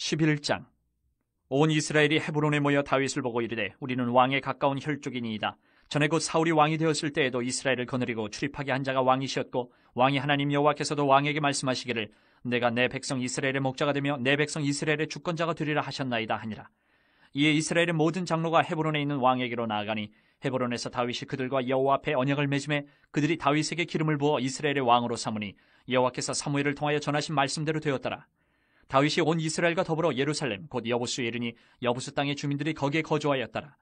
11장. 온 이스라엘이 헤브론에 모여 다윗을 보고 이르되 우리는 왕에 가까운 혈족이니이다. 전에 곧 사울이 왕이 되었을 때에도 이스라엘을 거느리고 출입하게 한 자가 왕이시었고 왕이 하나님 여호와께서도 왕에게 말씀하시기를 내가 내 백성 이스라엘의 목자가 되며 내 백성 이스라엘의 주권자가 되리라 하셨나이다 하니라. 이에 이스라엘의 모든 장로가 헤브론에 있는 왕에게로 나아가니 헤브론에서 다윗이 그들과 여호와 앞에 언약을 맺음에 그들이 다윗에게 기름을 부어 이스라엘의 왕으로 삼으니 여호와께서 사무엘을 통하여 전하신 말씀대로 되었더라. 다윗이 온 이스라엘과 더불어 예루살렘 곧 여부수에 이르니 여부수 땅의 주민들이 거기에 거주하였더라.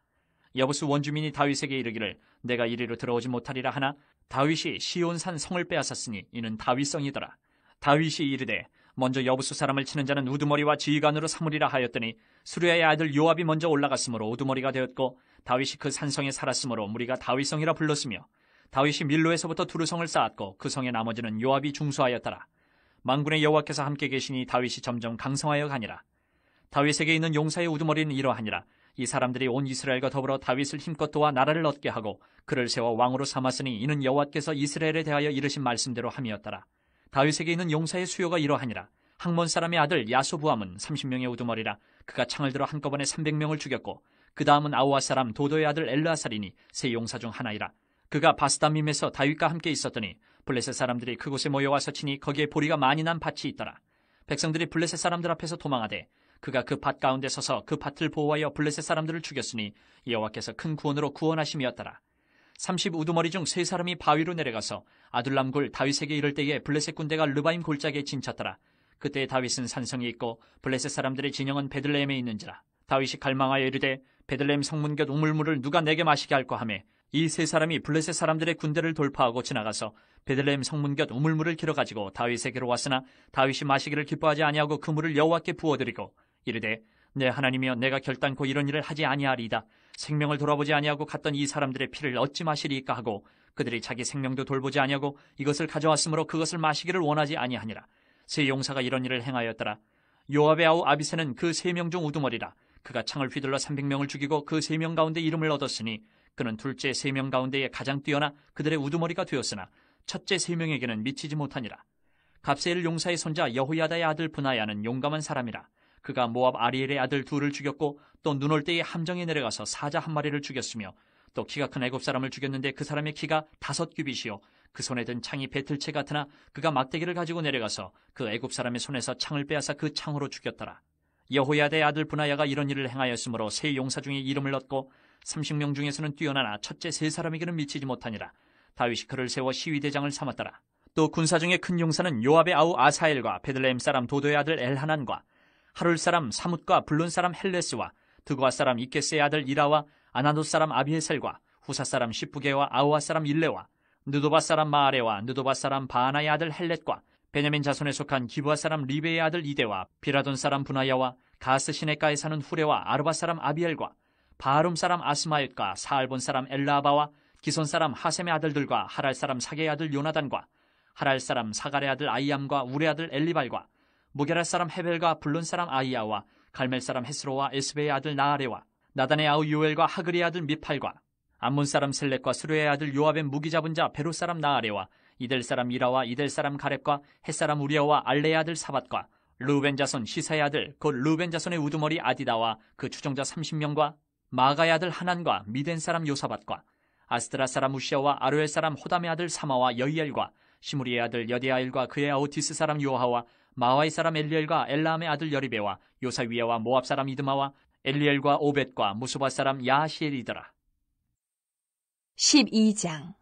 여부수 원주민이 다윗에게 이르기를 내가 이리로 들어오지 못하리라 하나 다윗이 시온산 성을 빼앗았으니 이는 다윗성이더라. 다윗이 이르되 먼저 여부수 사람을 치는 자는 우두머리와 지휘관으로 삼으리라 하였더니 수르야의 아들 요압이 먼저 올라갔으므로 우두머리가 되었고 다윗이 그 산성에 살았으므로 무리가 다윗성이라 불렀으며 다윗이 밀로에서부터 두루성을 쌓았고 그 성의 나머지는 요압이 중수하였더라. 만군의 여호와께서 함께 계시니 다윗이 점점 강성하여 가니라. 다윗에게 있는 용사의 우두머리는 이러하니라. 이 사람들이 온 이스라엘과 더불어 다윗을 힘껏 도와 나라를 얻게 하고 그를 세워 왕으로 삼았으니 이는 여호와께서 이스라엘에 대하여 이르신 말씀대로 함이었더라. 다윗에게 있는 용사의 수요가 이러하니라. 학몬 사람의 아들 야소부함은 30명의 우두머리라. 그가 창을 들어 한꺼번에 300명을 죽였고 그 다음은 아우아 사람 도도의 아들 엘르아살이니 세 용사 중 하나이라. 그가 바스다밈에서 다윗과 함께 있었더니 블레셋 사람들이 그곳에 모여와서 치니 거기에 보리가 많이 난 밭이 있더라. 백성들이 블레셋 사람들 앞에서 도망하되 그가 그 밭 가운데 서서 그 밭을 보호하여 블레셋 사람들을 죽였으니 여호와께서 큰 구원으로 구원하심이었더라. 30 우두머리 중 세 사람이 바위로 내려가서 아둘람 골 다윗에게 이를 때에 블레셋 군대가 르바임 골짜기에 진쳤더라. 그때 다윗은 산성이 있고 블레셋 사람들의 진영은 베들레헴에 있는지라. 다윗이 갈망하여 이르되 베들레헴 성문 곁 우물물을 누가 내게 마시게 할까 하매 이 세 사람이 블레셋 사람들의 군대를 돌파하고 지나가서 베들레헴 성문 곁 우물물을 길어가지고 다윗에게로 왔으나 다윗이 마시기를 기뻐하지 아니하고 그 물을 여호와께 부어드리고 이르되 내 하나님이여 내가 결단코 이런 일을 하지 아니하리이다. 생명을 돌아보지 아니하고 갔던 이 사람들의 피를 어찌 마시리이까 하고 그들이 자기 생명도 돌보지 아니하고 이것을 가져왔으므로 그것을 마시기를 원하지 아니하니라. 세 용사가 이런 일을 행하였더라. 요압의 아우 아비새는 그 3명 중 우두머리라. 그가 창을 휘둘러 300명을 죽이고 그 3명 가운데 이름을 얻었으니 그는 둘째 3명 가운데에 가장 뛰어나 그들의 우두머리가 되었으나 첫째 3명에게는 미치지 못하니라. 갑세엘 용사의 손자 여호야다의 아들 브나야는 용감한 사람이라. 그가 모압 아리엘의 아들 둘을 죽였고 또 눈 올 때에 함정에 내려가서 사자 한 마리를 죽였으며 또 키가 큰 애굽 사람을 죽였는데 그 사람의 키가 5규빗이요 그 손에 든 창이 배틀채 같으나 그가 막대기를 가지고 내려가서 그 애굽 사람의 손에서 창을 빼앗아 그 창으로 죽였더라. 여호야다의 아들 브나야가 이런 일을 행하였으므로 세 용사 중에 이름을 얻고 30명 중에서는 뛰어나나 첫째 3사람에게는 미치지 못하니라. 다윗이 그를 세워 시위대장을 삼았더라. 또 군사 중에 큰 용사는 요압의 아우 아사엘과 베들레헴 사람 도도의 아들 엘하난과 하룰 사람 사뭇과 블론 사람 헬레스와 드고아 사람 이케스의 아들 이라와 아나돗 사람 아비에셀과 후사 사람 시프게와 아우아 사람 일레와 느도바 사람 마아레와 느도바 사람 바하나의 아들 헬렛과 베냐민 자손에 속한 기브아 사람 리베의 아들 이데와 비라돈 사람 분하야와 가스 시내가에 사는 후레와 아르바 사람 아비엘과 바하룸 사람 아스마엘과 사알본 사람 엘라아바와 기손 사람 하셈의 아들들과 하랄 사람 사게의 아들 요나단과 하랄 사람 사갈의 아들 아이암과 우레 아들 엘리발과 무게랄 사람 헤벨과 블론 사람 아이야와 갈멜 사람 헤스로와 에스베의 아들 나아레와 나단의 아우 요엘과 하글의 아들 미팔과 암몬 사람 셀렉과 스루의 아들 요압의 무기 잡은 자 베로 사람 나아레와 이델 사람 이라와 이델 사람 가렙과 헷 사람 우리아와 알레의 아들 사밧과 르우벤 자손 시사의 아들 곧 르우벤 자손의 우두머리 아디다와 그 추종자 30명과 마가의 아들 하난과 미덴 사람 요사밧과 아스드라 사람 우시아와 아로엘 사람 호담의 아들 사마와 여이엘과 시무리의 아들 여디아엘과 그의 아우 디스 사람 요하와 마와이 사람 엘리엘과 엘라함의 아들 여리베와 요사위야와 모압 사람 이드마와 엘리엘과 오벳과 무수바 사람 야하시엘이더라. 12장.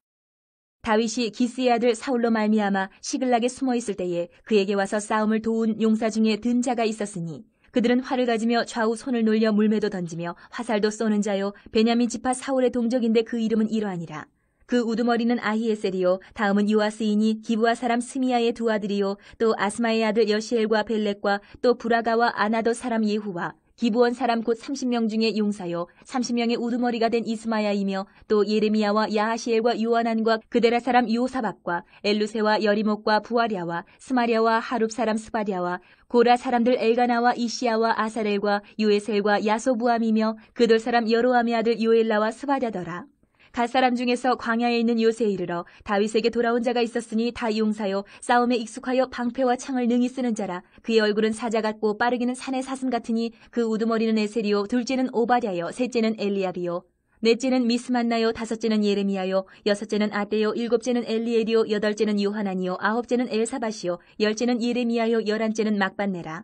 다윗이 기스의 아들 사울로 말미암아 시글락에 숨어 있을 때에 그에게 와서 싸움을 도운 용사 중에 든 자가 있었으니 그들은 활을 가지며 좌우 손을 놀려 물매도 던지며 화살도 쏘는 자요 베냐민 지파 사울의 동족인데 그 이름은 이러하니라. 그 우두머리는 아히에셀이요 다음은 요아스이니 기브아 사람 스미야의 두 아들이요 또 아스마의 아들 여시엘과 벨렉과 또 브라가와 아나도 사람 예후와 기브온 사람 곧 30명 중에 용사요 30명의 우두머리가 된 이스마야이며 또 예레미야와 야하시엘과 요하난과 그데라 사람 요사박과 엘루세와 여리목과 부아랴와 스마랴와 하룹 사람 스바랴와 고라 사람들 엘가나와 이시야와 아사렐과 요에셀과 야소부함이며 그돌 사람 여로함의 아들 요엘라와 스바랴더라. 갓 사람 중에서 광야에 있는 요새에 이르러 다윗에게 돌아온 자가 있었으니 다 용사요 싸움에 익숙하여 방패와 창을 능히 쓰는 자라. 그의 얼굴은 사자 같고 빠르기는 산의 사슴 같으니 그 우두머리는 에셀이요 둘째는 오바댜요 셋째는 엘리압이요 넷째는 미스만나요 다섯째는 예레미야요 여섯째는 아떼요 일곱째는 엘리엘이요 여덟째는 요하나니요 아홉째는 엘사밧이요 열째는 예레미야요 열한째는 막반네라.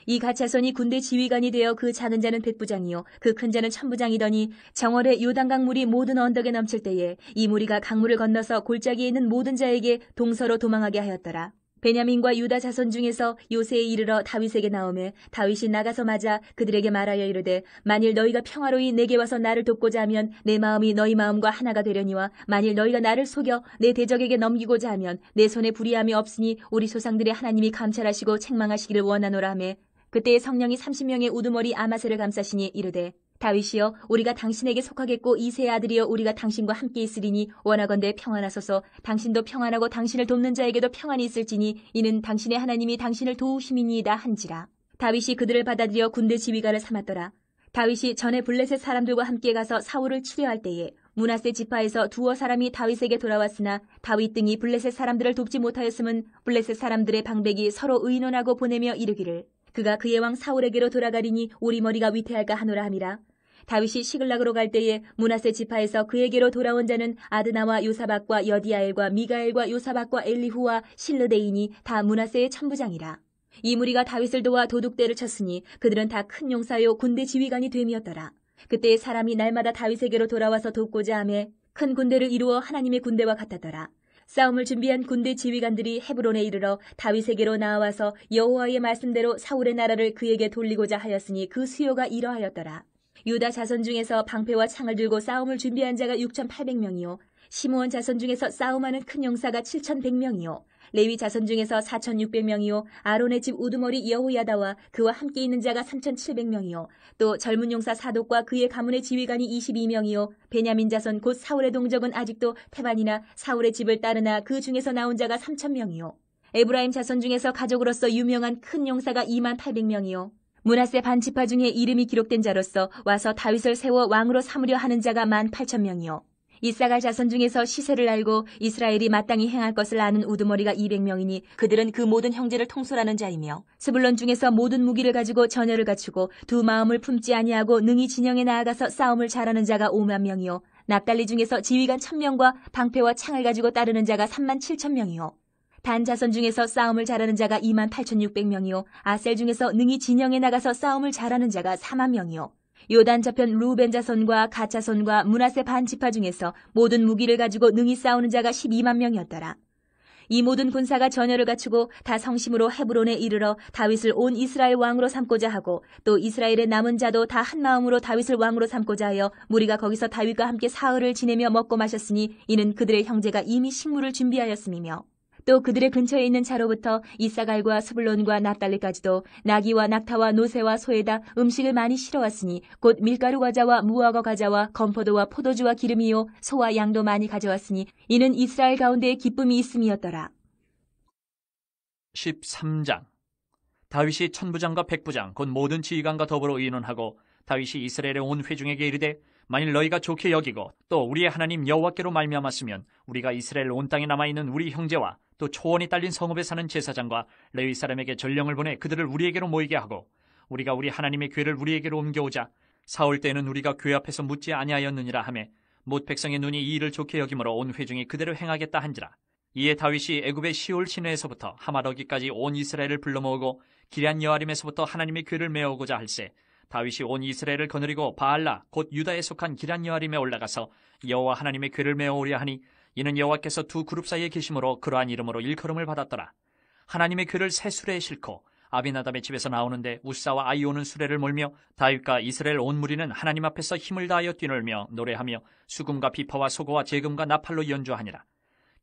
이 가차손이 군대 지휘관이 되어 그 작은 자는 백부장이요 그 큰 자는 천부장이더니 정월에 요단강 물이 모든 언덕에 넘칠 때에 이 무리가 강물을 건너서 골짜기에 있는 모든 자에게 동서로 도망하게 하였더라. 베냐민과 유다 자손 중에서 요새에 이르러 다윗에게 나오매 다윗이 나가서 맞아 그들에게 말하여 이르되 만일 너희가 평화로이 내게 와서 나를 돕고자 하면 내 마음이 너희 마음과 하나가 되려니와 만일 너희가 나를 속여 내 대적에게 넘기고자 하면 내 손에 불의함이 없으니 우리 조상들의 하나님이 감찰하시고 책망하시기를 원하노라 하매 그때의 성령이 30명의 우두머리 아마새를 감싸시니 이르되 다윗이여 우리가 당신에게 속하겠고 이새의 아들이여 우리가 당신과 함께 있으리니 원하건대 평안하소서. 당신도 평안하고 당신을 돕는 자에게도 평안이 있을지니 이는 당신의 하나님이 당신을 도우심이니이다 한지라. 다윗이 그들을 받아들여 군대 지휘관을 삼았더라. 다윗이 전에 블레셋 사람들과 함께 가서 사울을 치려할 때에 므낫세 지파에서 두어 사람이 다윗에게 돌아왔으나 다윗 등이 블레셋 사람들을 돕지 못하였음은 블레셋 사람들의 방백이 서로 의논하고 보내며 이르기를 그가 그의 왕 사울에게로 돌아가리니 우리 머리가 위태할까 하노라 함이라. 다윗이 시글락으로 갈 때에 므낫세 지파에서 그에게로 돌아온 자는 아드나와 요사박과 여디아엘과 미가엘과 요사박과 엘리후와 실르데인이 다 므낫세의 천부장이라. 이 무리가 다윗을 도와 도둑대를 쳤으니 그들은 다 큰 용사요 군대 지휘관이 됨이었더라. 그때 사람이 날마다 다윗에게로 돌아와서 돕고자 하매 큰 군대를 이루어 하나님의 군대와 같았더라. 싸움을 준비한 군대 지휘관들이 헤브론에 이르러 다윗에게로 나와서 여호와의 말씀대로 사울의 나라를 그에게 돌리고자 하였으니 그 수요가 이러하였더라. 유다 자손 중에서 방패와 창을 들고 싸움을 준비한 자가 6,800명이요 시므온 자손 중에서 싸움하는 큰 용사가 7,100명이요 레위 자손 중에서 4,600명이요 아론의 집 우두머리 여호야다와 그와 함께 있는 자가 3,700명이요 또 젊은 용사 사독과 그의 가문의 지휘관이 22명이요 베냐민 자손 곧 사울의 동족은 아직도 태반이나 사울의 집을 따르나 그 중에서 나온 자가 3,000명이요 에브라임 자손 중에서 가족으로서 유명한 큰 용사가 28,000명이요 므낫세 반지파 중에 이름이 기록된 자로서 와서 다윗을 세워 왕으로 삼으려 하는 자가 18,000명이요 이사갈 자손 중에서 시세를 알고 이스라엘이 마땅히 행할 것을 아는 우두머리가 200명이니 그들은 그 모든 형제를 통솔하는 자이며 스불론 중에서 모든 무기를 가지고 전열을 갖추고 두 마음을 품지 아니하고 능히 진영에 나아가서 싸움을 잘하는 자가 50,000명이요 납달리 중에서 지휘관 1,000명과 방패와 창을 가지고 따르는 자가 37,000명이요 단 자손 중에서 싸움을 잘하는 자가 28,600명이요 아셀 중에서 능히 진영에 나가서 싸움을 잘하는 자가 40,000명이요 요단 저편 루벤 자손과 갓 자손과 므낫세 반 지파 중에서 모든 무기를 가지고 능히 싸우는 자가 12만 명이었더라. 이 모든 군사가 전열을 갖추고 다 성심으로 헤브론에 이르러 다윗을 온 이스라엘 왕으로 삼고자 하고 또 이스라엘의 남은 자도 다 한 마음으로 다윗을 왕으로 삼고자 하여 무리가 거기서 다윗과 함께 사흘을 지내며 먹고 마셨으니 이는 그들의 형제가 이미 식물을 준비하였음이며 또 그들의 근처에 있는 자로부터 이사갈과 스불론과 납달리까지도 나귀와 낙타와 노새와 소에다 음식을 많이 실어왔으니 곧 밀가루 과자와 무화과 과자와 건포도와 포도주와 기름이요 소와 양도 많이 가져왔으니 이는 이스라엘 가운데에 기쁨이 있음이었더라. 13장 다윗이 천부장과 백부장 곧 모든 지휘관과 더불어 의논하고 다윗이 이스라엘의 온 회중에게 이르되 만일 너희가 좋게 여기고 또 우리의 하나님 여호와께로 말미암았으면 우리가 이스라엘 온 땅에 남아있는 우리 형제와 또 초원이 딸린 성읍에 사는 제사장과 레위 사람에게 전령을 보내 그들을 우리에게로 모이게 하고 우리가 우리 하나님의 궤를 우리에게로 옮겨오자 사울 때에는 우리가 궤 앞에서 묻지 아니하였느니라 하매 못 백성의 눈이 이 일을 좋게 여김으로 온 회중이 그대로 행하겠다 한지라. 이에 다윗이 애굽의 시올 시내에서부터 하마러기까지 온 이스라엘을 불러 모으고 기럇 여아림에서부터 하나님의 궤를 메어오고자 할세 다윗이 온 이스라엘을 거느리고 바알라 곧 유다에 속한 기럇 여아림에 올라가서 여호와 하나님의 궤를 메어오려 하니 이는 여호와께서 두 그룹 사이에 계심으로 그러한 이름으로 일컬음을 받았더라. 하나님의 궤를 새 수레에 싣고 아비나답의 집에서 나오는데 우사와 아이오는 수레를 몰며 다윗과 이스라엘 온 무리는 하나님 앞에서 힘을 다하여 뛰놀며 노래하며 수금과 비파와 소고와 재금과 나팔로 연주하니라.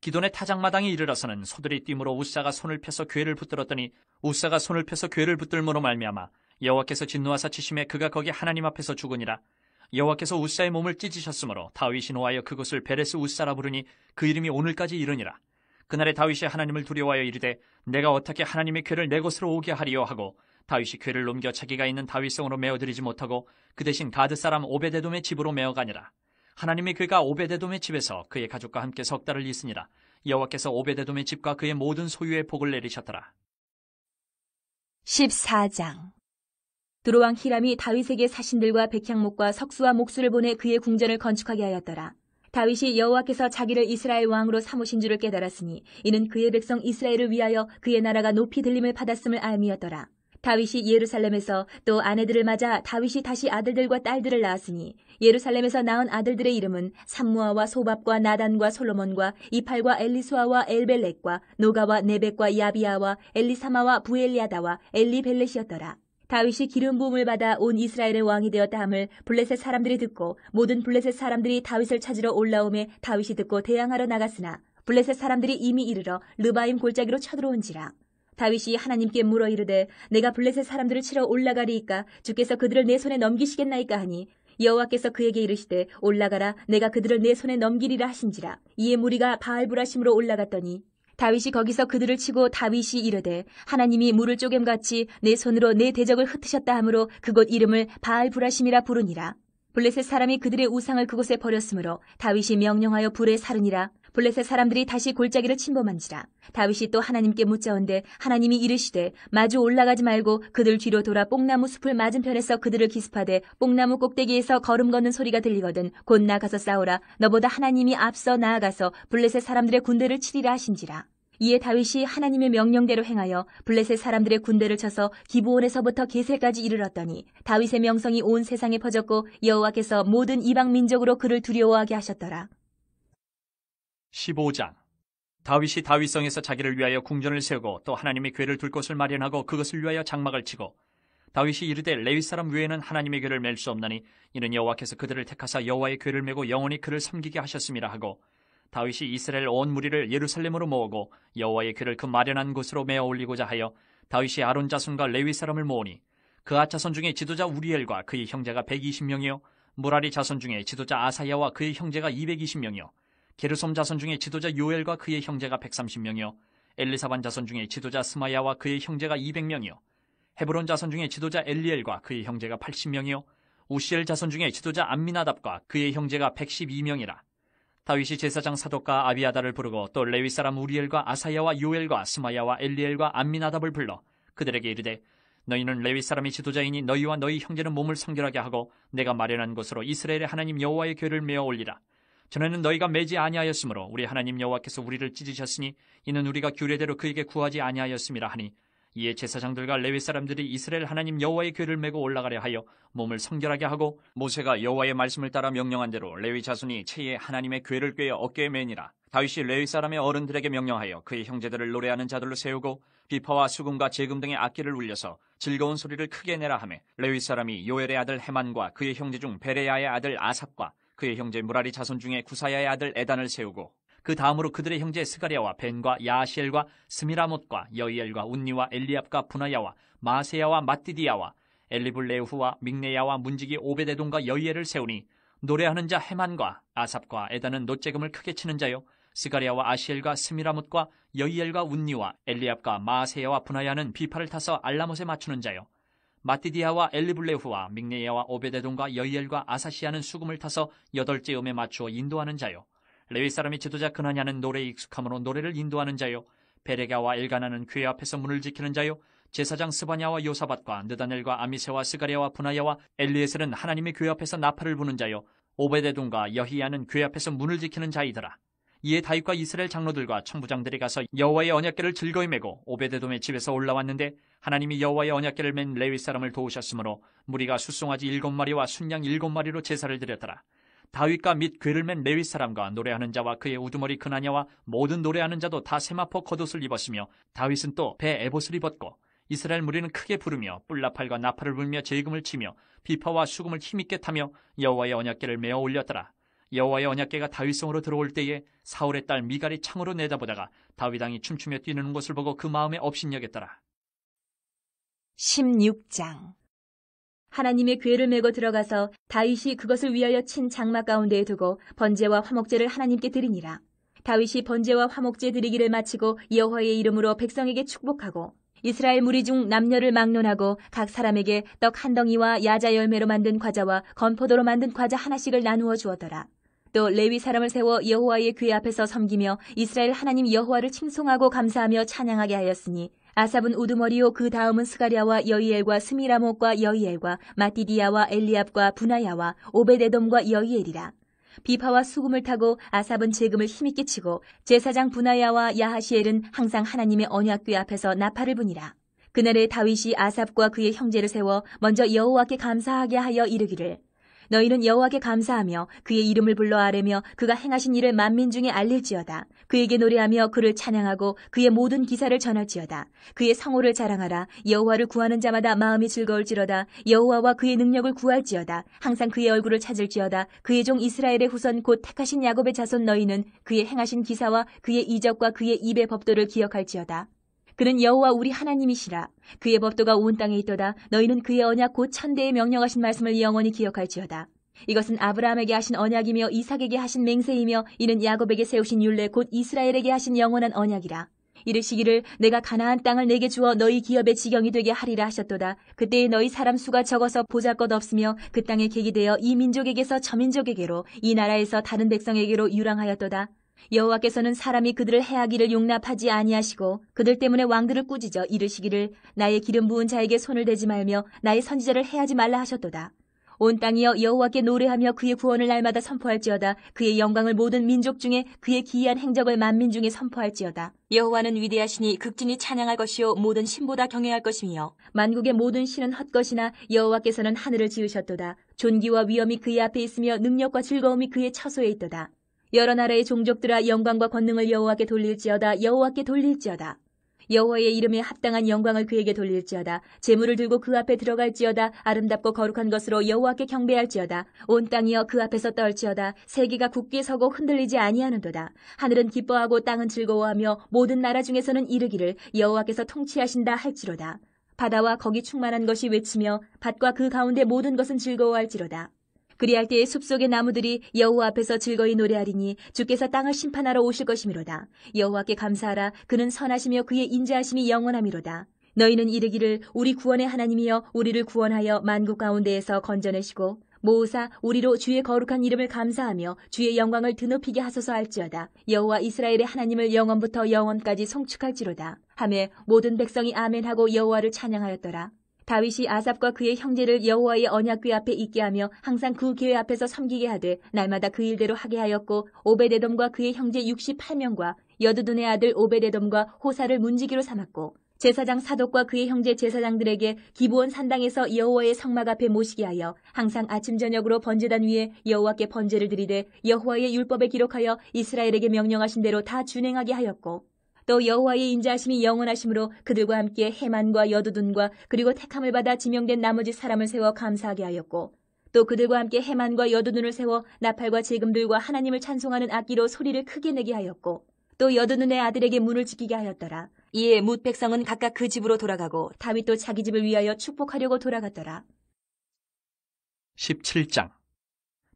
기돈의 타작마당에 이르러서는 소들이 뛰므로 우사가 손을 펴서 궤를 붙들었더니 우사가 손을 펴서 궤를 붙들므로 말미암아 여호와께서 진노하사 치심에 그가 거기 하나님 앞에서 죽으니라. 여호와께서 우사의 몸을 찢으셨으므로 다윗이 노하여 그곳을 베레스 우사라 부르니 그 이름이 오늘까지 이르니라. 그날에 다윗이 하나님을 두려워하여 이르되 내가 어떻게 하나님의 궤를 내 곳으로 오게 하리요 하고 다윗이 궤를 넘겨 자기가 있는 다윗성으로 메어들이지 못하고 그 대신 가드 사람 오베데돔의 집으로 메어가니라. 하나님의 괴가 오베데돔의 집에서 그의 가족과 함께 석 달을 있으니라. 여호와께서 오베데돔의 집과 그의 모든 소유에 복을 내리셨더라. 14장. 두로왕 히람이 다윗에게 사신들과 백향목과 석수와 목수를 보내 그의 궁전을 건축하게 하였더라. 다윗이 여호와께서 자기를 이스라엘 왕으로 삼으신 줄을 깨달았으니 이는 그의 백성 이스라엘을 위하여 그의 나라가 높이 들림을 받았음을 알미였더라. 다윗이 예루살렘에서 또 아내들을 맞아 다윗이 다시 아들들과 딸들을 낳았으니 예루살렘에서 낳은 아들들의 이름은 삼무아와 소밥과 나단과 솔로몬과 이팔과 엘리수아와 엘벨렉과 노가와 네벡과 야비아와 엘리사마와 부엘리아다와 엘리벨렛이었더라. 다윗이 기름 부음을 받아 온 이스라엘의 왕이 되었다 함을 블레셋 사람들이 듣고 모든 블레셋 사람들이 다윗을 찾으러 올라오매 다윗이 듣고 대항하러 나갔으나 블레셋 사람들이 이미 이르러 르바임 골짜기로 쳐들어온지라. 다윗이 하나님께 물어 이르되 내가 블레셋 사람들을 치러 올라가리이까 주께서 그들을 내 손에 넘기시겠나이까 하니 여호와께서 그에게 이르시되 올라가라 내가 그들을 내 손에 넘기리라 하신지라. 이에 무리가 바알브라심으로 올라갔더니 다윗이 거기서 그들을 치고 다윗이 이르되 하나님이 물을 쪼갬같이 내 손으로 내 대적을 흩으셨다 하므로 그곳 이름을 바알브라심이라 부르니라. 블레셋 사람이 그들의 우상을 그곳에 버렸으므로 다윗이 명령하여 불에 사르니라. 블레셋 사람들이 다시 골짜기를 침범한지라. 다윗이 또 하나님께 묻자온데 하나님이 이르시되 마주 올라가지 말고 그들 뒤로 돌아 뽕나무 숲을 맞은편에서 그들을 기습하되 뽕나무 꼭대기에서 걸음 걷는 소리가 들리거든 곧 나가서 싸우라. 너보다 하나님이 앞서 나아가서 블레셋 사람들의 군대를 치리라 하신지라. 이에 다윗이 하나님의 명령대로 행하여 블레셋 사람들의 군대를 쳐서 기브온에서부터 게셀까지 이르렀더니 다윗의 명성이 온 세상에 퍼졌고 여호와께서 모든 이방 민족으로 그를 두려워하게 하셨더라. 15장. 다윗이 다윗성에서 자기를 위하여 궁전을 세우고 또 하나님의 궤를 둘 곳을 마련하고 그것을 위하여 장막을 치고 다윗이 이르되 레위 사람 외에는 하나님의 궤를 맬 수 없나니 이는 여호와께서 그들을 택하사 여호와의 궤를 메고 영원히 그를 섬기게 하셨음이라 하고 다윗이 이스라엘 온 무리를 예루살렘으로 모으고 여호와의 궤를 그 마련한 곳으로 메어 올리고자 하여 다윗이 아론 자손과 레위 사람을 모으니 그아 자손 중에 지도자 우리엘과 그의 형제가 120명이요 무라리 자손 중에 지도자 아사야와 그의 형제가 220명이요 게르솜 자손 중에 지도자 요엘과 그의 형제가 130명이요 엘리사반 자손 중에 지도자 스마야와 그의 형제가 200명이요 헤브론 자손 중에 지도자 엘리엘과 그의 형제가 80명이요 우시엘 자손 중에 지도자 암미나답과 그의 형제가 112명이라. 다윗이 제사장 사독과 아비아다를 부르고 또 레위 사람 우리엘과 아사야와 요엘과 스마야와 엘리엘과 암미나답을 불러 그들에게 이르되 너희는 레위 사람이 지도자이니 너희와 너희 형제는 몸을 성결하게 하고 내가 마련한 곳으로 이스라엘의 하나님 여호와의 궤를 메어 올리라. 전에는 너희가 매지 아니하였으므로 우리 하나님 여호와께서 우리를 찢으셨으니 이는 우리가 규례대로 그에게 구하지 아니하였음이라 하니 이에 제사장들과 레위 사람들이 이스라엘 하나님 여호와의 궤를 메고 올라가려 하여 몸을 성결하게 하고 모세가 여호와의 말씀을 따라 명령한 대로 레위 자손이 채에 하나님의 궤를 꿰어 어깨에 매니라. 다윗이 레위 사람의 어른들에게 명령하여 그의 형제들을 노래하는 자들로 세우고 비파와 수금과 제금 등의 악기를 울려서 즐거운 소리를 크게 내라 하매 레위 사람이 요엘의 아들 헤만과 그의 형제 중 베레야의 아들 아삽과 그의 형제 무라리 자손 중에 구사야의 아들 에단을 세우고 그 다음으로 그들의 형제 스가랴와 벤과 야시엘과 스미라못과 여이엘과 운니와 엘리압과 분하야와 마세야와 마띠디야와 엘리블레후와 믹네야와 문지기 오베데돔과 여이엘을 세우니 노래하는 자 헤만과 아삽과 에단은 놋재금을 크게 치는 자요 스가랴와 아시엘과 스미라못과 여이엘과 운니와 엘리압과 마세야와 분하야는 비파를 타서 알라못에 맞추는 자요 마띠디아와 엘리블레후와 믹네야와 오베데돔과 여이엘과 아사시아는 수금을 타서 8째 음에 맞추어 인도하는 자요 레위 사람이 지도자 그나냐는 노래에 익숙함으로 노래를 인도하는 자요 베레가와 엘가나는 궤 앞에서 문을 지키는 자요 제사장 스바냐와 요사밧과 느다넬과 아미세와 스가랴와 분하야와 엘리에셀은 하나님의 궤 앞에서 나팔을 부는 자요 오베데돔과 여히야는 궤 앞에서 문을 지키는 자이더라. 이에 다윗과 이스라엘 장로들과 청부장들이 가서 여호와의 언약궤를 즐거이 메고 오베데돔의 집에서 올라왔는데 하나님이 여호와의 언약궤를 맨 레위 사람을 도우셨으므로 무리가 숫송아지 7마리와 순양 7마리로 제사를 드렸더라. 다윗과 및 궤를 맨 레위 사람과 노래하는 자와 그의 우두머리 그나냐와 모든 노래하는 자도 다 세마포 겉옷을 입었으며 다윗은 또 배 에봇을 입었고 이스라엘 무리는 크게 부르며 뿔나팔과 나팔을 불며 제금을 치며 비파와 수금을 힘있게 타며 여호와의 언약궤를 메어 올렸더라. 여호와의 언약궤가 다윗성으로 들어올 때에 사울의 딸 미갈이 창으로 내다보다가 다윗 왕이 춤추며 뛰는 것을 보고 그 마음에 업신여겼더라. 16장. 하나님의 궤를 메고 들어가서 다윗이 그것을 위하여 친 장막 가운데에 두고 번제와 화목제를 하나님께 드리니라. 다윗이 번제와 화목제 드리기를 마치고 여호와의 이름으로 백성에게 축복하고 이스라엘 무리 중 남녀를 막론하고 각 사람에게 떡 한 덩이와 야자 열매로 만든 과자와 건포도로 만든 과자 하나씩을 나누어 주었더라. 또 레위 사람을 세워 여호와의 궤 앞에서 섬기며 이스라엘 하나님 여호와를 칭송하고 감사하며 찬양하게 하였으니 아삽은 우두머리요 그 다음은 스가랴와 여이엘과 스미라못과 여이엘과 마띠디야와 엘리압과 부나야와 오베데돔과 여이엘이라. 비파와 수금을 타고 아삽은 재금을 힘있게 치고 제사장 부나야와 야하시엘은 항상 하나님의 언약궤 앞에서 나팔을 부니라. 그날에 다윗이 아삽과 그의 형제를 세워 먼저 여호와께 감사하게 하여 이르기를 너희는 여호와께 감사하며 그의 이름을 불러 아뢰며 그가 행하신 일을 만민 중에 알릴지어다. 그에게 노래하며 그를 찬양하고 그의 모든 기사를 전할지어다. 그의 성호를 자랑하라. 여호와를 구하는 자마다 마음이 즐거울지로다. 여호와와 그의 능력을 구할지어다. 항상 그의 얼굴을 찾을지어다. 그의 종 이스라엘의 후손 곧 택하신 야곱의 자손 너희는 그의 행하신 기사와 그의 이적과 그의 입의 법도를 기억할지어다. 그는 여호와 우리 하나님이시라. 그의 법도가 온 땅에 있도다. 너희는 그의 언약 곧 천대에 명령하신 말씀을 영원히 기억할지어다. 이것은 아브라함에게 하신 언약이며 이삭에게 하신 맹세이며 이는 야곱에게 세우신 율례 곧 이스라엘에게 하신 영원한 언약이라. 이르시기를 내가 가나안 땅을 내게 주어 너희 기업의 지경이 되게 하리라 하셨도다. 그때에 너희 사람 수가 적어서 보잘것없으며 그 땅에 객이 되어 이 민족에게서 저 민족에게로 이 나라에서 다른 백성에게로 유랑하였도다. 여호와께서는 사람이 그들을 해하기를 용납하지 아니하시고 그들 때문에 왕들을 꾸짖어 이르시기를 나의 기름 부은 자에게 손을 대지 말며 나의 선지자를 해하지 말라 하셨도다. 온 땅이여 여호와께 노래하며 그의 구원을 날마다 선포할지어다. 그의 영광을 모든 민족 중에 그의 기이한 행적을 만민 중에 선포할지어다. 여호와는 위대하시니 극진히 찬양할 것이요 모든 신보다 경외할 것이며 만국의 모든 신은 헛것이나 여호와께서는 하늘을 지으셨도다. 존귀와 위엄이 그의 앞에 있으며 능력과 즐거움이 그의 처소에 있도다. 여러 나라의 종족들아 영광과 권능을 여호와께 돌릴지어다. 여호와께 돌릴지어다. 여호와의 이름에 합당한 영광을 그에게 돌릴지어다. 제물을 들고 그 앞에 들어갈지어다. 아름답고 거룩한 것으로 여호와께 경배할지어다. 온 땅이여 그 앞에서 떨지어다. 세계가 굳게 서고 흔들리지 아니하는도다. 하늘은 기뻐하고 땅은 즐거워하며 모든 나라 중에서는 이르기를 여호와께서 통치하신다 할지로다. 바다와 거기 충만한 것이 외치며 밭과 그 가운데 모든 것은 즐거워할지로다. 그리할 때에 숲속의 나무들이 여호와 앞에서 즐거이 노래하리니 주께서 땅을 심판하러 오실 것이미로다. 여호와께 감사하라. 그는 선하시며 그의 인자하심이 영원하미로다. 너희는 이르기를 우리 구원의 하나님이여 우리를 구원하여 만국 가운데에서 건져내시고 모으사 우리로 주의 거룩한 이름을 감사하며 주의 영광을 드높이게 하소서 할지어다. 여호와 이스라엘의 하나님을 영원부터 영원까지 송축할지로다. 하매 모든 백성이 아멘하고 여호와를 찬양하였더라. 다윗이 아삽과 그의 형제를 여호와의 언약궤 앞에 있게 하며 항상 그 궤 앞에서 섬기게 하되 날마다 그 일대로 하게 하였고 오베데돔과 그의 형제 68명과 여두둔의 아들 오베데돔과 호사를 문지기로 삼았고 제사장 사독과 그의 형제 제사장들에게 기브온 산당에서 여호와의 성막 앞에 모시게 하여 항상 아침 저녁으로 번제단 위에 여호와께 번제를 드리되 여호와의 율법에 기록하여 이스라엘에게 명령하신 대로 다 준행하게 하였고 또 여호와의 인자하심이 영원하심으로 그들과 함께 헤만과 여두둔과 그리고 택함을 받아 지명된 나머지 사람을 세워 감사하게 하였고 또 그들과 함께 헤만과 여두둔을 세워 나팔과 제금들과 하나님을 찬송하는 악기로 소리를 크게 내게 하였고 또 여두둔의 아들에게 문을 지키게 하였더라. 이에 뭇 백성은 각각 그 집으로 돌아가고 다윗도 자기 집을 위하여 축복하려고 돌아갔더라. 17장.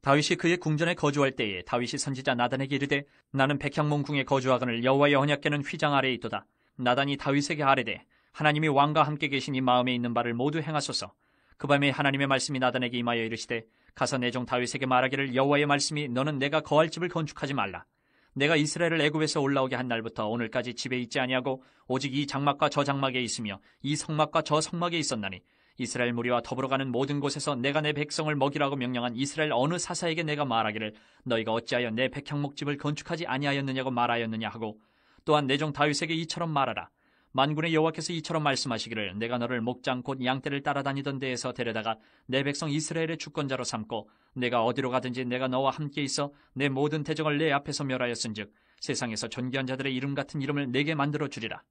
다윗이 그의 궁전에 거주할 때에 다윗이 선지자 나단에게 이르되 나는 백향몬 궁에 거주하거늘 여호와의 언약궤는 휘장 아래에 있도다. 나단이 다윗에게 아뢰되 하나님이 왕과 함께 계시니 마음에 있는 바를 모두 행하소서. 그 밤에 하나님의 말씀이 나단에게 임하여 이르시되 가서 내 종 다윗에게 말하기를 여호와의 말씀이 너는 내가 거할 집을 건축하지 말라. 내가 이스라엘을 애굽에서 올라오게 한 날부터 오늘까지 집에 있지 아니하고 오직 이 장막과 저 장막에 있으며 이 성막과 저 성막에 있었나니 이스라엘 무리와 더불어 가는 모든 곳에서 내가 내 백성을 먹이라고 명령한 이스라엘 어느 사사에게 내가 말하기를 너희가 어찌하여 내 백향목집을 건축하지 아니하였느냐고 말하였느냐 하고 또한 내 종 다윗에게 이처럼 말하라. 만군의 여호와께서 이처럼 말씀하시기를 내가 너를 목장 곧 양떼를 따라다니던 데에서 데려다가 내 백성 이스라엘의 주권자로 삼고 내가 어디로 가든지 내가 너와 함께 있어 내 모든 대적을 내 앞에서 멸하였은즉 세상에서 존귀한 자들의 이름 같은 이름을 내게 만들어 주리라.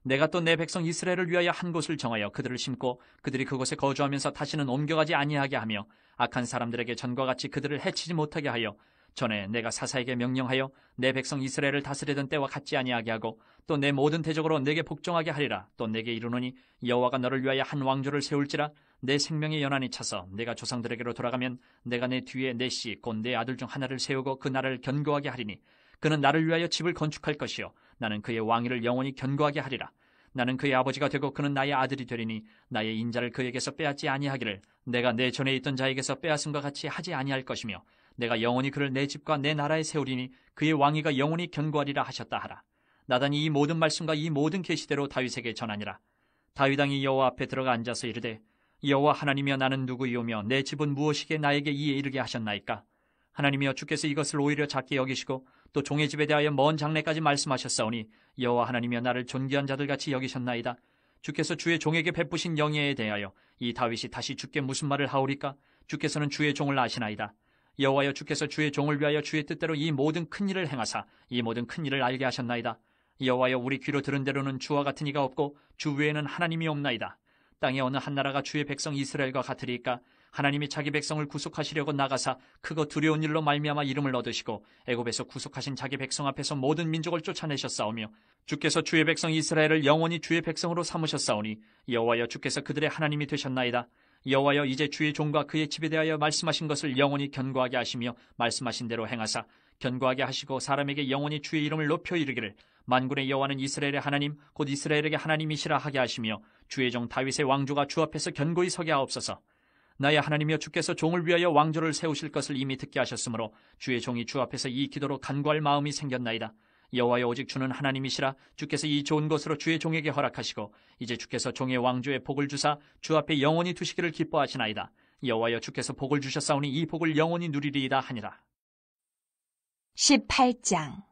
내가 또 내 백성 이스라엘을 위하여 한 곳을 정하여 그들을 심고 그들이 그곳에 거주하면서 다시는 옮겨가지 아니하게 하며 악한 사람들에게 전과 같이 그들을 해치지 못하게 하여 전에 내가 사사에게 명령하여 내 백성 이스라엘을 다스리던 때와 같지 아니하게 하고 또 내 모든 대적으로 내게 복종하게 하리라. 또 내게 이르노니 여호와가 너를 위하여 한 왕조를 세울지라. 내 생명의 연한이 차서 내가 조상들에게로 돌아가면 내가 내 뒤에 내 씨 곧 내 아들 중 하나를 세우고 그 나라를 견고하게 하리니 그는 나를 위하여 집을 건축할 것이요 나는 그의 왕위를 영원히 견고하게 하리라. 나는 그의 아버지가 되고 그는 나의 아들이 되리니 나의 인자를 그에게서 빼앗지 아니하기를 내가 내 전에 있던 자에게서 빼앗음과 같이 하지 아니할 것이며 내가 영원히 그를 내 집과 내 나라에 세우리니 그의 왕위가 영원히 견고하리라 하셨다 하라. 나단이 이 모든 말씀과 이 모든 계시대로 다윗에게 전하니라. 다윗 왕이 여호와 앞에 들어가 앉아서 이르되 여호와 하나님이여 나는 누구이오며 내 집은 무엇이기에 나에게 이에 이르게 하셨나이까? 하나님이여 주께서 이것을 오히려 작게 여기시고 또 종의 집에 대하여 먼 장래까지 말씀하셨사오니 여호와 하나님이여 나를 존귀한 자들같이 여기셨나이다. 주께서 주의 종에게 베푸신 영예에 대하여 이 다윗이 다시 주께 무슨 말을 하오리까? 주께서는 주의 종을 아시나이다. 여호와여 주께서 주의 종을 위하여 주의 뜻대로 이 모든 큰 일을 행하사 이 모든 큰 일을 알게 하셨나이다. 여호와여 우리 귀로 들은 대로는 주와 같은 이가 없고 주 외에는 하나님이 없나이다. 땅의 어느 한 나라가 주의 백성 이스라엘과 같으리까? 하나님이 자기 백성을 구속하시려고 나가사 크고 두려운 일로 말미암아 이름을 얻으시고 애굽에서 구속하신 자기 백성 앞에서 모든 민족을 쫓아내셨사오며 주께서 주의 백성 이스라엘을 영원히 주의 백성으로 삼으셨사오니 여호와여 주께서 그들의 하나님이 되셨나이다. 여호와여 이제 주의 종과 그의 집에 대하여 말씀하신 것을 영원히 견고하게 하시며 말씀하신 대로 행하사 견고하게 하시고 사람에게 영원히 주의 이름을 높여 이르기를 만군의 여호와는 이스라엘의 하나님 곧 이스라엘에게 하나님이시라 하게 하시며 주의 종 다윗의 왕조가 주 앞에서 견고히 서게 하옵소서. 나의 하나님이여 주께서 종을 위하여 왕조를 세우실 것을 이미 듣게 하셨으므로 주의 종이 주 앞에서 이 기도로 간구할 마음이 생겼나이다. 여호와여 오직 주는 하나님이시라. 주께서 이 좋은 것으로 주의 종에게 허락하시고 이제 주께서 종의 왕조에 복을 주사 주 앞에 영원히 두시기를 기뻐하시나이다. 여호와여 주께서 복을 주셨사오니 이 복을 영원히 누리리이다 하니라. 18장.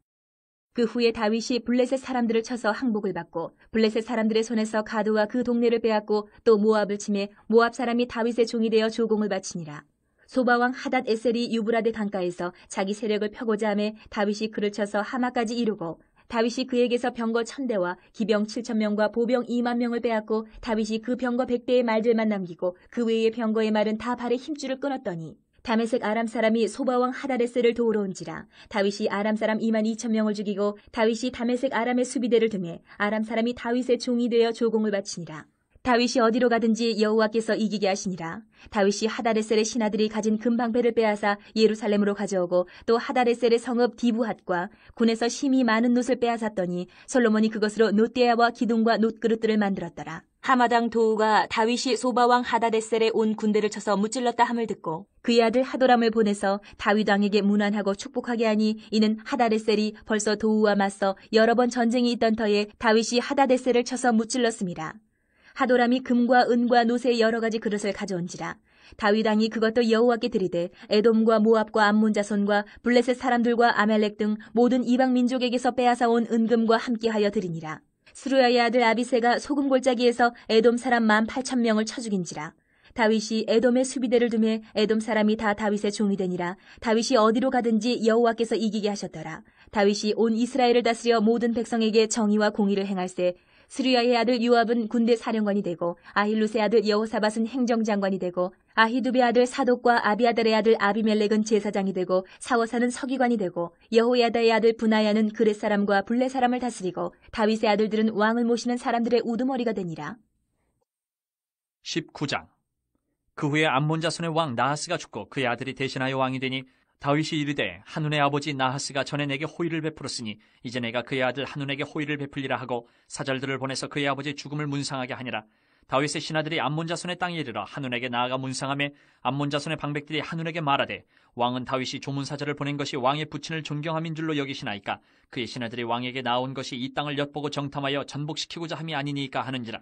그 후에 다윗이 블레셋 사람들을 쳐서 항복을 받고 블레셋 사람들의 손에서 가드와 그 동네를 빼앗고 또 모압을 치매 모압 사람이 다윗의 종이 되어 조공을 바치니라. 소바왕 하닷 에셀이 유브라데 강가에서 자기 세력을 펴고자 하매 다윗이 그를 쳐서 하마까지 이루고 다윗이 그에게서 병거 1000대와 기병 7000명과 보병 20000명을 빼앗고 다윗이 그 병거 100대의 말들만 남기고 그 외의 병거의 말은 다 발에 힘줄을 끊었더니 다메섹 아람 사람이 소바왕 하닷에셀을 도우러 온지라. 다윗이 아람 사람 22000명을 죽이고 다윗이 다메섹 아람의 수비대를 등해 아람 사람이 다윗의 종이 되어 조공을 바치니라. 다윗이 어디로 가든지 여호와께서 이기게 하시니라. 다윗이 하닷에셀의 신하들이 가진 금방패를 빼앗아 예루살렘으로 가져오고 또 하닷에셀의 성읍 디브핫과 군에서 심히 많은 놋을 빼앗았더니 솔로몬이 그것으로 놋대야와 기둥과 놋그릇들을 만들었더라. 하마당 도우가 다윗이 소바왕 하닷에셀에 온 군대를 쳐서 무찔렀다 함을 듣고 그의 아들 하도람을 보내서 다윗 왕에게 문안하고 축복하게 하니 이는 하닷에셀이 벌써 도우와 맞서 여러 번 전쟁이 있던 터에 다윗이 하닷에셀을 쳐서 무찔렀습니다. 하도람이 금과 은과 놋의 여러 가지 그릇을 가져온지라. 다윗 왕이 그것도 여호와께 드리되 에돔과 모압과 암몬 자손과 블레셋 사람들과 아멜렉 등 모든 이방 민족에게서 빼앗아 온 은금과 함께하여 드리니라. 스루야의 아들 아비새가 소금 골짜기에서 에돔 사람 18,000명을 쳐 죽인지라. 다윗이 에돔의 수비대를 두매 에돔 사람이 다 다윗의 종이 되니라. 다윗이 어디로 가든지 여호와께서 이기게 하셨더라. 다윗이 온 이스라엘을 다스려 모든 백성에게 정의와 공의를 행할세. 스루야의 아들 요압은 군대 사령관이 되고 아힐룻의 아들 여호사밧은 행정장관이 되고 아히두베 아들 사독과 아비아달의 아들 아비멜렉은 제사장이 되고 사워사는 서기관이 되고 여호야다의 아들 브나야는 그렛 사람과 블레 사람을 다스리고 다윗의 아들들은 왕을 모시는 사람들의 우두머리가 되니라. 19장. 그 후에 암몬 자손의 왕 나하스가 죽고 그의 아들이 대신하여 왕이 되니 다윗이 이르되 한눈의 아버지 나하스가 전에 내게 호의를 베풀었으니 이제 내가 그의 아들 한눈에게 호의를 베풀리라 하고 사절들을 보내서 그의 아버지의 죽음을 문상하게 하니라. 다윗의 신하들이 암몬 자손의 땅에 이르러 한눈에게 나아가 문상하매 암몬 자손의 방백들이 한눈에게 말하되 왕은 다윗이 조문사절을 보낸 것이 왕의 부친을 존경함인 줄로 여기시나이까? 그의 신하들이 왕에게 나온 것이 이 땅을 엿보고 정탐하여 전복시키고자 함이 아니니까 하는지라.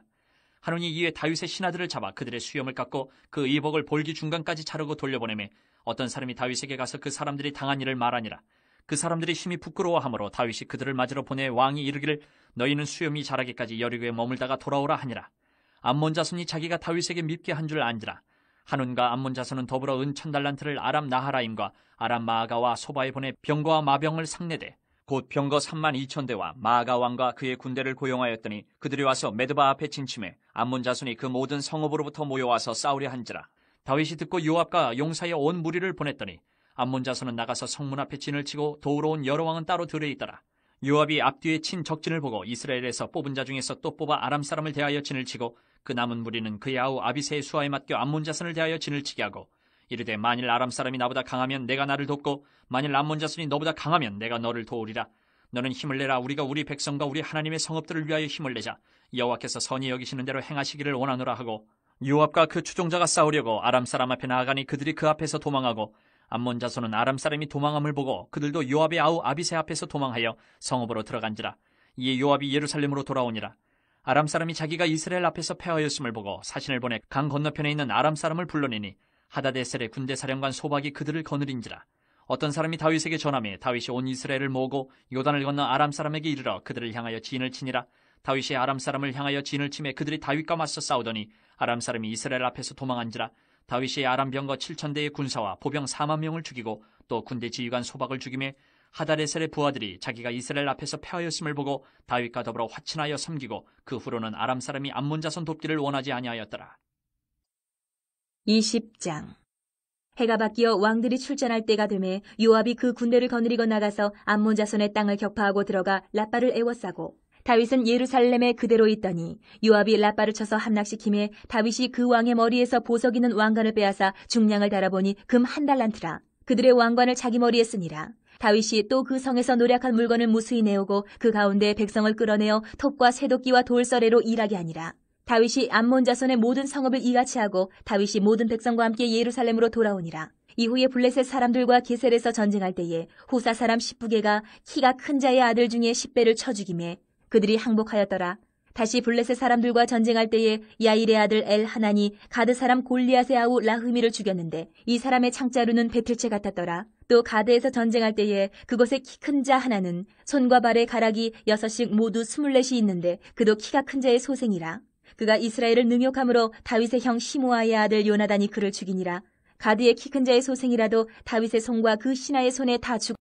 한눈이 이에 다윗의 신하들을 잡아 그들의 수염을 깎고 그 의복을 볼기 중간까지 자르고 돌려보내매 어떤 사람이 다윗에게 가서 그 사람들이 당한 일을 말하니라. 그 사람들이 심히 부끄러워하므로 다윗이 그들을 맞으러 보내 왕이 이르기를 너희는 수염이 자라기까지 여리고에 머물다가 돌아오라 하니라. 암몬 자손이 자기가 다윗에게 밉게 한 줄 안지라. 한운과 암몬 자손은 더불어 은 1000달란트를 아람 나하라임과 아람 마아가와 소바에 보내 병거와 마병을 상내되 곧 병거 32,000대와 마아가 왕과 그의 군대를 고용하였더니 그들이 와서 메드바 앞에 진침해 암몬 자손이 그 모든 성읍으로부터 모여와서 싸우려 한지라. 다윗이 듣고 요압과 용사의 온 무리를 보냈더니 암몬 자손은 나가서 성문 앞에 진을 치고 도우러 온 여러 왕은 따로 들에 있더라. 요압이 앞뒤에 친 적진을 보고 이스라엘에서 뽑은 자 중에서 또 뽑아 아람 사람을 대하여 진을 치고 그 남은 무리는 그의 아우 아비새의 수하에 맡겨 암몬 자손을 대하여 진을 치게 하고 이르되 만일 아람 사람이 나보다 강하면 내가 나를 돕고 만일 암몬 자손이 너보다 강하면 내가 너를 도우리라. 너는 힘을 내라. 우리가 우리 백성과 우리 하나님의 성읍들을 위하여 힘을 내자. 여호와께서 선히 여기시는 대로 행하시기를 원하노라 하고 요압과 그 추종자가 싸우려고 아람 사람 앞에 나아가니 그들이 그 앞에서 도망하고 암몬 자손은 아람 사람이 도망함을 보고 그들도 요압의 아우 아비새 앞에서 도망하여 성읍으로 들어간지라. 이에 요압이 예루살렘으로 돌아오니라. 아람 사람이 자기가 이스라엘 앞에서 패하였음을 보고 사신을 보내 강 건너편에 있는 아람 사람을 불러내니 하다데셀의 군대 사령관 소박이 그들을 거느린지라. 어떤 사람이 다윗에게 전하매 다윗이 온 이스라엘을 모으고 요단을 건너 아람 사람에게 이르러 그들을 향하여 진을 치니라. 다윗이 아람 사람을 향하여 진을 치매 그들이 다윗과 맞서 싸우더니 아람 사람이 이스라엘 앞에서 도망한지라. 다윗이 아람 병거 7,000대의 군사와 보병 4만 명을 죽이고 또 군대 지휘관 소박을 죽이매 하다데셀의 부하들이 자기가 이스라엘 앞에서 패하였음을 보고 다윗과 더불어 화친하여 섬기고 그 후로는 아람 사람이 암몬 자손 돕기를 원하지 아니하였더라. 20장. 해가 바뀌어 왕들이 출전할 때가 되매 요압이 그 군대를 거느리고 나가서 암몬 자손의 땅을 격파하고 들어가 라빠를 애워싸고 다윗은 예루살렘에 그대로 있더니 요압이 라빠를 쳐서 함락시키매 다윗이 그 왕의 머리에서 보석 있는 왕관을 빼앗아 중량을 달아보니 금 1달란트라. 그들의 왕관을 자기 머리에 쓰니라. 다윗이 또 그 성에서 노략한 물건을 무수히 내오고 그 가운데 백성을 끌어내어 톱과 쇠도끼와 돌서래로 일하게 하니라. 다윗이 암몬 자손의 모든 성읍을 이같이 하고 다윗이 모든 백성과 함께 예루살렘으로 돌아오니라. 이후에 블레셋 사람들과 게셀에서 전쟁할 때에 후사 사람 10부개가 키가 큰 자의 아들 중에 10배를 쳐 죽이매 그들이 항복하였더라. 다시 블레셋 사람들과 전쟁할 때에 야일의 아들 엘하난이 가드 사람 골리앗의 아우 라흐미를 죽였는데 이 사람의 창자루는 배틀채 같았더라. 또 가드에서 전쟁할 때에 그곳에 키 큰 자 하나는 손과 발의 가락이 6씩 모두 24이 있는데 그도 키가 큰 자의 소생이라. 그가 이스라엘을 능욕함으로 다윗의 형 시므아의 아들 요나단이 그를 죽이니라. 가드의 키 큰 자의 소생이라도 다윗의 손과 그 신하의 손에 다 죽